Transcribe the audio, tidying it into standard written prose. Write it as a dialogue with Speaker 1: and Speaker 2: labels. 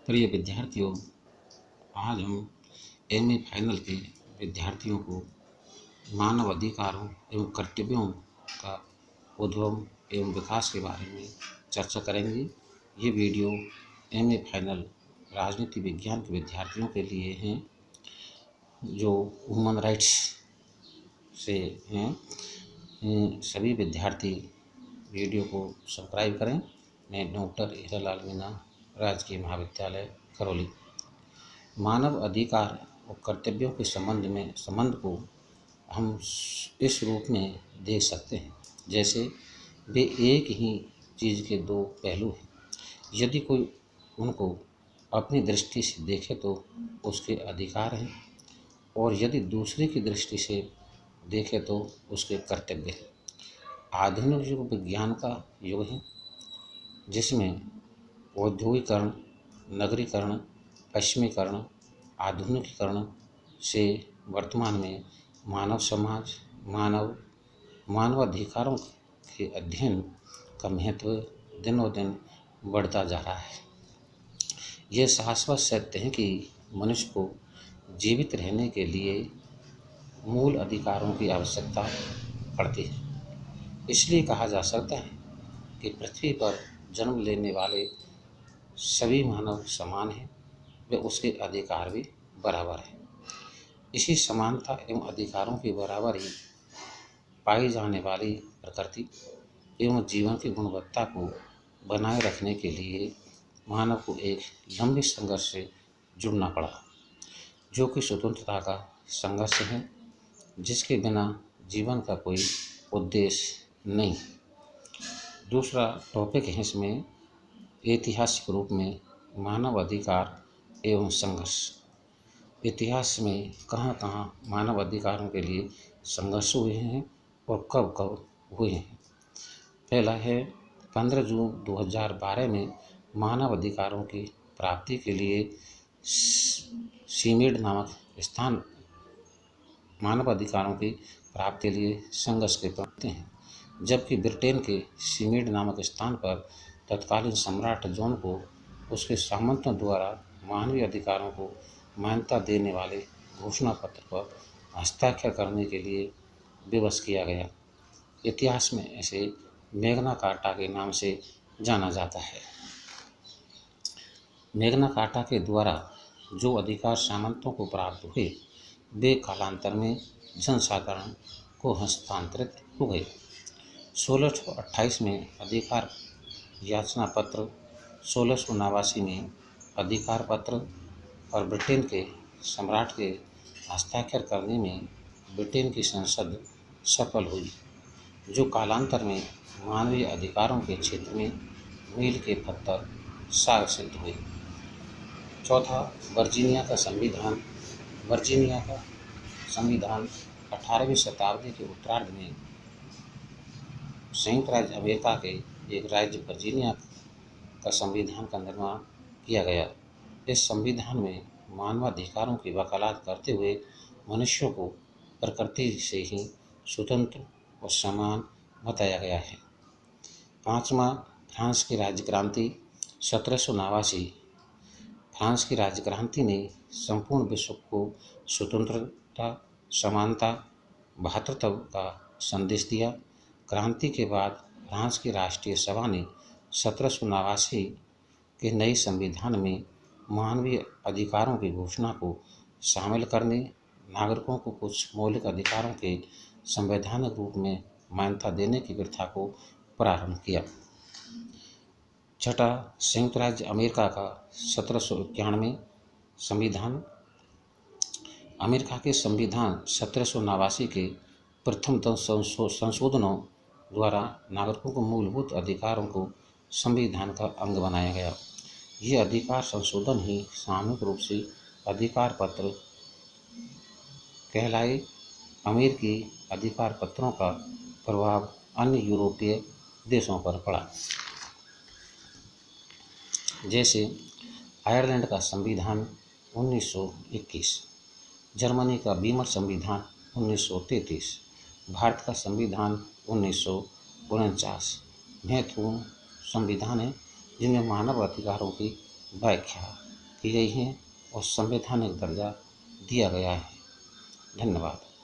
Speaker 1: प्रिय विद्यार्थियों, आज हम एमए फाइनल के विद्यार्थियों को मानव अधिकारों एवं कर्तव्यों का उद्भव एवं विकास के बारे में चर्चा करेंगे। ये वीडियो एमए फाइनल राजनीति विज्ञान के विद्यार्थियों के लिए हैं जो ह्यूमन राइट्स से हैं। सभी विद्यार्थी वीडियो को सब्सक्राइब करें। मैं डॉक्टर हीरालाल मीणा, राजकीय महाविद्यालय करौली। मानव अधिकार और कर्तव्यों के संबंध को हम इस रूप में देख सकते हैं जैसे वे एक ही चीज़ के दो पहलू हैं। यदि कोई उनको अपनी दृष्टि से देखे तो उसके अधिकार हैं, और यदि दूसरे की दृष्टि से देखे तो उसके कर्तव्य हैं। आधुनिक युग विज्ञान का युग है, जिसमें औद्योगिकरण, नगरीकरण, पश्चिमीकरण, आधुनिकीकरण से वर्तमान में मानव समाज, मानवाधिकारों के अध्ययन का महत्व दिनों दिन बढ़ता जा रहा है। यह शाश्वत सत्य है कि मनुष्य को जीवित रहने के लिए मूल अधिकारों की आवश्यकता पड़ती है। इसलिए कहा जा सकता है कि पृथ्वी पर जन्म लेने वाले सभी मानव समान हैं, वे उसके अधिकार भी बराबर हैं। इसी समानता एवं अधिकारों की बराबरी पाई जाने वाली प्रकृति एवं जीवन की गुणवत्ता को बनाए रखने के लिए मानव को एक लंबे संघर्ष से जुड़ना पड़ा, जो कि स्वतंत्रता का संघर्ष है, जिसके बिना जीवन का कोई उद्देश्य नहीं। दूसरा टॉपिक है इसमें ऐतिहासिक रूप में मानव अधिकार एवं संघर्ष। इतिहास में कहाँ कहाँ मानव अधिकारों के लिए संघर्ष हुए हैं और कब कब हुए हैं। पहला है 15 जून 2012 में मानव अधिकारों की प्राप्ति के लिए सीमेड नामक स्थान मानव अधिकारों की प्राप्ति के लिए संघर्ष के पड़ते हैं, जबकि ब्रिटेन के सीमेड नामक स्थान पर तत्कालीन सम्राट जॉन को उसके सामंतों द्वारा मानवीय अधिकारों को मान्यता देने वाले घोषणा पत्र पर हस्ताक्षर करने के लिए विवश किया गया। इतिहास में ऐसे मैग्ना कार्टा के नाम से जाना जाता है। मैग्ना कार्टा के द्वारा जो अधिकार सामंतों को प्राप्त हुए, वे कालांतर में जनसाधारण को हस्तांतरित हो गए। 1628 में अधिकार याचना पत्र, 1689 में अधिकार पत्र और ब्रिटेन के सम्राट के हस्ताक्षर करने में ब्रिटेन की संसद सफल हुई, जो कालांतर में मानवीय अधिकारों के क्षेत्र में मील के पत्थर साबित सिद्ध हुए। चौथा, वर्जीनिया का संविधान 18वीं शताब्दी के उत्तरार्ध में संयुक्त राज्य अमेरिका के एक राज्य वर्जीनिया का संविधान का निर्माण किया गया। इस संविधान में मानवाधिकारों की वकालत करते हुए मनुष्यों को प्रकृति से ही स्वतंत्र और समान बताया गया है। पाँचवा, फ्रांस की राज्य क्रांति 1789। फ्रांस की राज्य क्रांति ने संपूर्ण विश्व को स्वतंत्रता, समानता, भ्रातृत्व का संदेश दिया। क्रांति के बाद फ्रांस की राष्ट्रीय सभा ने 1789 के नए संविधान में मानवीय अधिकारों की घोषणा को शामिल करने, नागरिकों को कुछ मौलिक अधिकारों के संवैधानिक रूप में मान्यता देने की प्रथा को प्रारंभ किया। छठा, संयुक्त राज्य अमेरिका का 1791 संविधान। अमेरिका के संविधान 1789 के प्रथम संशोधनों द्वारा नागरिकों को मूलभूत अधिकारों को संविधान का अंग बनाया गया। ये अधिकार संशोधन ही सामूहिक रूप से अधिकार पत्र कहलाए। अमेरिकी अधिकार पत्रों का प्रभाव अन्य यूरोपीय देशों पर पड़ा, जैसे आयरलैंड का संविधान 1921, जर्मनी का बीमर संविधान 1933, भारत का संविधान 1949 महत्वपूर्ण संविधान है, जिनमें मानव अधिकारों की व्याख्या की गई हैं और संवैधानिक दर्जा दिया गया है। धन्यवाद।